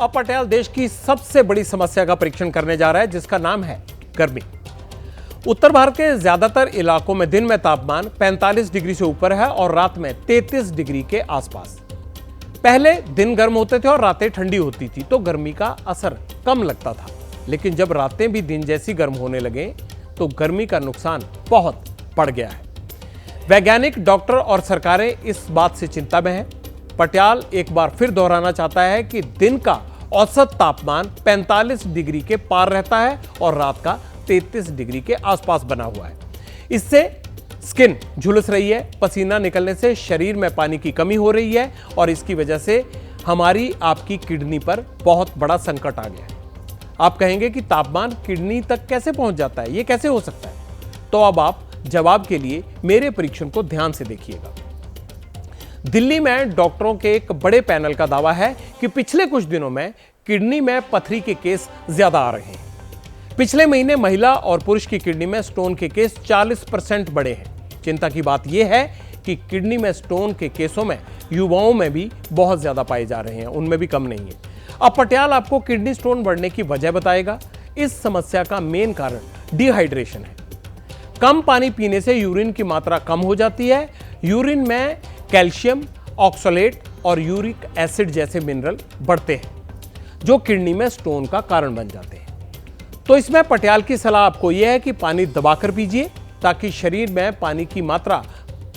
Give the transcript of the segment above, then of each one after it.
अब पटियाला देश की सबसे बड़ी समस्या का परीक्षण करने जा रहा है, जिसका नाम है गर्मी। उत्तर भारत के ज्यादातर इलाकों में दिन में तापमान 45 डिग्री से ऊपर है और रात में 33 डिग्री के आसपास। पहले दिन गर्म होते थे और रातें ठंडी होती थी तो गर्मी का असर कम लगता था, लेकिन जब रातें भी दिन जैसी गर्म होने लगे तो गर्मी का नुकसान बहुत बढ़ गया है। वैज्ञानिक, डॉक्टर और सरकारें इस बात से चिंता में हैं। पटियाला एक बार फिर दोहराना चाहता है कि दिन का औसत तापमान 45 डिग्री के पार रहता है और रात का 33 डिग्री के आसपास बना हुआ है। इससे स्किन झुलस रही है, पसीना निकलने से शरीर में पानी की कमी हो रही है और इसकी वजह से हमारी आपकी किडनी पर बहुत बड़ा संकट आ गया है। आप कहेंगे कि तापमान किडनी तक कैसे पहुंच जाता है, ये कैसे हो सकता है? तो अब आप जवाब के लिए मेरे परीक्षण को ध्यान से देखिएगा। दिल्ली में डॉक्टरों के एक बड़े पैनल का दावा है कि पिछले कुछ दिनों में किडनी में पथरी के केस ज्यादा आ रहे हैं। पिछले महीने महिला और पुरुष की किडनी में स्टोन के केस 40% बढ़े हैं। चिंता की बात यह है कि किडनी में स्टोन के केसों में युवाओं में भी बहुत ज्यादा पाए जा रहे हैं, उनमें भी कम नहीं है। अब पटियाला आपको किडनी स्टोन बढ़ने की वजह बताएगा। इस समस्या का मेन कारण डिहाइड्रेशन है। कम पानी पीने से यूरिन की मात्रा कम हो जाती है। यूरिन में कैल्शियम, ऑक्सलेट और यूरिक एसिड जैसे मिनरल बढ़ते हैं, जो किडनी में स्टोन का कारण बन जाते हैं। तो इसमें पटियाला की सलाह आपको यह है कि पानी दबाकर पीजिए, ताकि शरीर में पानी की मात्रा,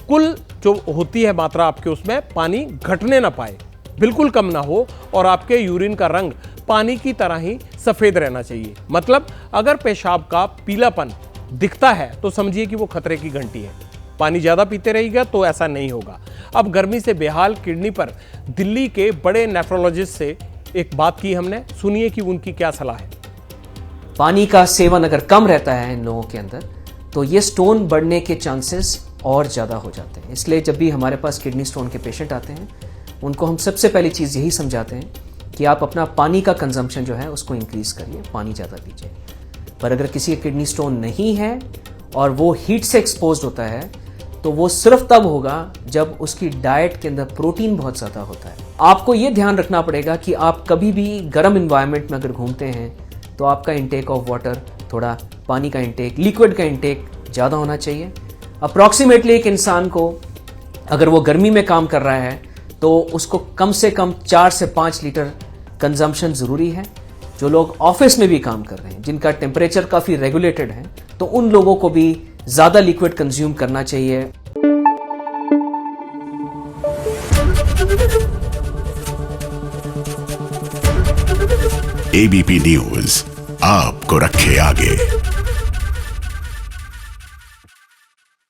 कुल जो होती है मात्रा आपके, उसमें पानी घटने ना पाए, बिल्कुल कम ना हो और आपके यूरिन का रंग पानी की तरह ही सफेद रहना चाहिए। मतलब अगर पेशाब का पीलापन दिखता है तो समझिए कि वो खतरे की घंटी है। पानी ज्यादा पीते रहिएगा तो ऐसा नहीं होगा। अब गर्मी से बेहाल किडनी पर दिल्ली के बड़े नेफ्रोलॉजिस्ट से एक बात की हमने, सुनिए कि उनकी क्या सलाह है। पानी का सेवन अगर कम रहता है इन लोगों के अंदर तो ये स्टोन बढ़ने के चांसेस और ज़्यादा हो जाते हैं। इसलिए जब भी हमारे पास किडनी स्टोन के पेशेंट आते हैं, उनको हम सबसे पहली चीज़ यही समझाते हैं कि आप अपना पानी का कंजम्पशन जो है उसको इंक्रीज़ करिए, पानी ज़्यादा पीजिए। पर अगर किसी का किडनी स्टोन नहीं है और वो हीट से एक्सपोज होता है तो वो सिर्फ तब होगा जब उसकी डाइट के अंदर प्रोटीन बहुत ज़्यादा होता है। आपको ये ध्यान रखना पड़ेगा कि आप कभी भी गर्म इन्वायरमेंट में अगर घूमते हैं तो आपका इंटेक ऑफ वाटर, थोड़ा पानी का इंटेक, लिक्विड का इंटेक ज़्यादा होना चाहिए। अप्रॉक्सीमेटली एक इंसान को अगर वो गर्मी में काम कर रहा है तो उसको कम से कम 4 से 5 लीटर कंजम्पशन ज़रूरी है। जो लोग ऑफिस में भी काम कर रहे हैं, जिनका टेम्परेचर काफ़ी रेगुलेटेड है, तो उन लोगों को भी ज़्यादा लिक्विड कंज्यूम करना चाहिए। एबीपी न्यूज आपको रखे आगे।